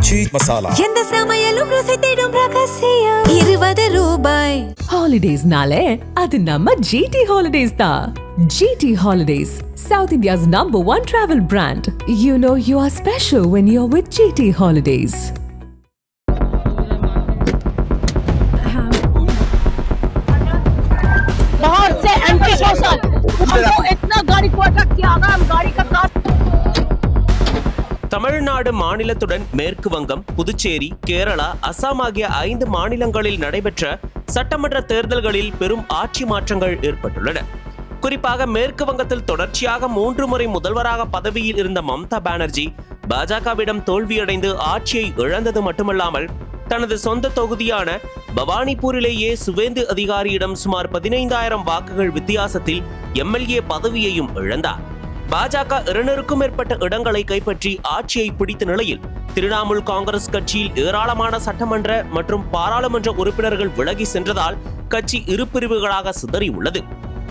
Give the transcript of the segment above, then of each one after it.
cheese masala. எந்த சமையலும் ருசி தேடும் ரகசியம் 20 ரூபாய். Holidays-நாலே அது நம்ம GT Holidays தான். GT Holidays, South India's #1 travel brand. You know you are special when you're with GT Holidays. बाहर से एंटी सोशल हमको इतना गाड़ी को अटक किया अगर हम गाड़ी का काट தமிழ்நாடு மாநிலத்துடன் மேற்கு வங்கம், புதுச்சேரி, கேரளா, அசாம் ஆகிய 5 மாநிலங்களில் நடைபெற்ற சட்டமன்ற தேர்தல்களில் பெரும் ஆட்சி மாற்றங்கள் ஏற்பட்டுள்ளன. குறிப்பாக மேற்கு வங்கத்தில் தொடர்ச்சியாக 3 முறை முதல்வராக பதவியில் இருந்த மம்தா பானர்ஜி பாஜகவிடம் தோல்வியடைந்து ஆட்சியை இழந்தது மட்டுமல்லாமல் தனது சொந்த தொகுதியான பவானிபூரிலேயே சுவேந்து அதிகாரியிடம் சுமார் 15,000 வாக்குகள் வித்தியாசத்தில் எம்எல்ஏ பதவியையும் இழந்தார். பாஜக 200க்கும் மேற்பட்ட இடங்களை கைப்பற்றி ஆட்சியை பிடித்த நிலையில் திரிணாமுல் காங்கிரஸ் கட்சியில் ஏராளமான சட்டமன்ற மற்றும் பாராளுமன்ற உறுப்பினர்கள் விலகி சென்றதால் கட்சி இரு பிரிவுகளாக சிதறியுள்ளது.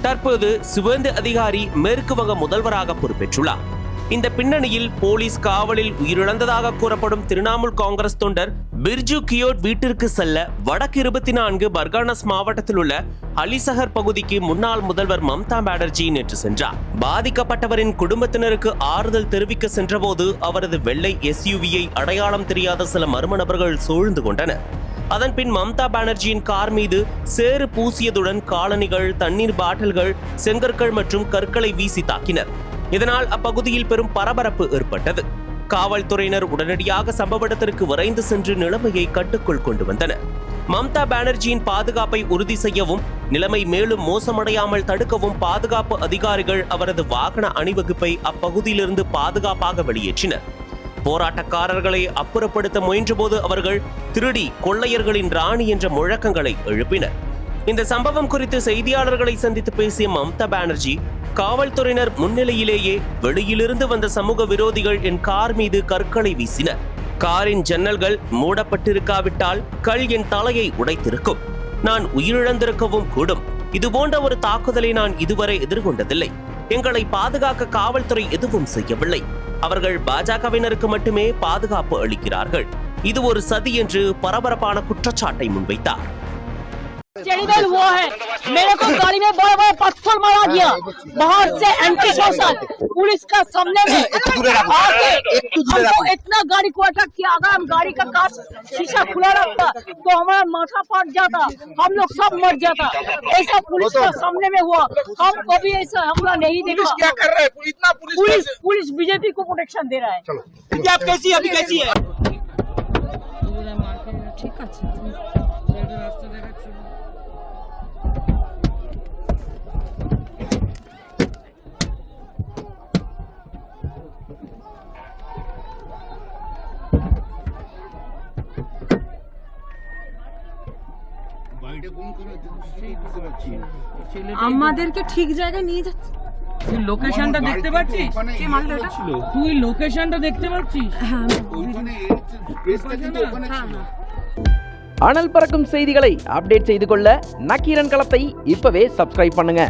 தற்போது சுவேந்து அதிகாரி மேற்கு வங்க முதல்வராக பொறுப்பேற்றுள்ளார். இந்த பின்னணியில் போலீஸ் காவலில் உயிரிழந்ததாக கூறப்படும் திரிணாமுல் காங்கிரஸ் தொண்டர் பிர்ஜு கியோட் வீட்டிற்கு செல்ல வடக்கு 24 பர்கானஸ் மாவட்டத்தில் உள்ள அலிசஹர் பகுதிக்கு முன்னாள் முதல்வர் மம்தா பானர்ஜி நேற்று சென்றார். பாதிக்கப்பட்டவரின் குடும்பத்தினருக்கு ஆறுதல் தெரிவிக்க சென்றபோது அவரது வெள்ளை SUV-யை அடையாளம் தெரியாத சில மர்ம நபர்கள் சூழ்ந்து கொண்டனர். அதன்பின் மம்தா பானர்ஜியின் கார் மீது சேறு பூசியதுடன் காலணிகள், தண்ணீர் பாட்டில்கள், செங்கற்கள் மற்றும் கற்களை வீசி தாக்கினர். இதனால் அப்பகுதியில் பெரும் பரபரப்பு ஏற்பட்டது. காவல்துறையினர் உடனடியாக சம்பவ இடத்திற்கு விரைந்து சென்று நிலைமையை கட்டுக்குள் கொண்டு வந்தனர். மம்தா பானர்ஜியின் பாதுகாப்பை உறுதி செய்யவும் நிலைமை மேலும் மோசமடையாமல் தடுக்கவும் பாதுகாப்பு அதிகாரிகள் அவரது வாகன அணிவகுப்பை அப்பகுதியிலிருந்து பாதுகாப்பாக வெளியேற்றினர். போராட்டக்காரர்களை அப்புறப்படுத்த முயன்றபோது அவர்கள் திருடி கொள்ளையர்களின் ராணி என்ற முழக்கங்களை எழுப்பினர். இந்த சம்பவம் குறித்து செய்தியாளர்களை சந்தித்து பேசிய மம்தா பானர்ஜி, காவல்துறையினர் முன்னிலையிலேயே வெளியிலிருந்து வந்த சமூக விரோதிகள் என் கார் மீது கற்களை வீசினர். காரின் ஜன்னல்கள் மூடப்பட்டிருக்காவிட்டால் கல் என் தலையை உடைத்திருக்கும். நான் உயிரிழந்திருக்கவும் கூடும். இதுபோன்ற ஒரு தாக்குதலை நான் இதுவரை எதிர்கொண்டதில்லை. எங்களை பாதுகாக்க காவல்துறை எதுவும் செய்யவில்லை. அவர்கள் பாஜகவினருக்கு மட்டுமே பாதுகாப்பு அளிக்கிறார்கள். இது ஒரு சதி என்று பரபரப்பான குற்றச்சாட்டை முன்வைத்தார். चैनिकल हुआ है, मेरे को गाड़ी में बड़ा बड़ा पत्थर मारा गया. बाहर से एंटी सोशल पुलिस का सामने में आके हमको इतना गाड़ी को अटक किया अगर हम गाड़ी का कांच शीशा खुला रखता तो हमारा माथा फाट जाता, हम लोग सब मर जाता. ऐसा पुलिस का सामने में हुआ. हम कभी ऐसा हमला नहीं देखा. क्या कर रहे हैं? इतना पुलिस बीजेपी को प्रोटेक्शन दे रहा है. आप कैसी अभी कैसी है? ठीक है. আমাদেরকে ঠিক জায়গায় নিয়ে যাচ্ছে. তুই লোকেশনটা দেখতে পাচ্ছিস? কে মারলো এটা? তুই লোকেশনটা দেখতে পাচ্ছিস? হ্যাঁ. அனல் பறக்கும் செய்திகளை அப்டேட் செய்து கொள்ள நக்கீரன் களத்தை இப்பவே சப்ஸ்கிரைப் பண்ணுங்க.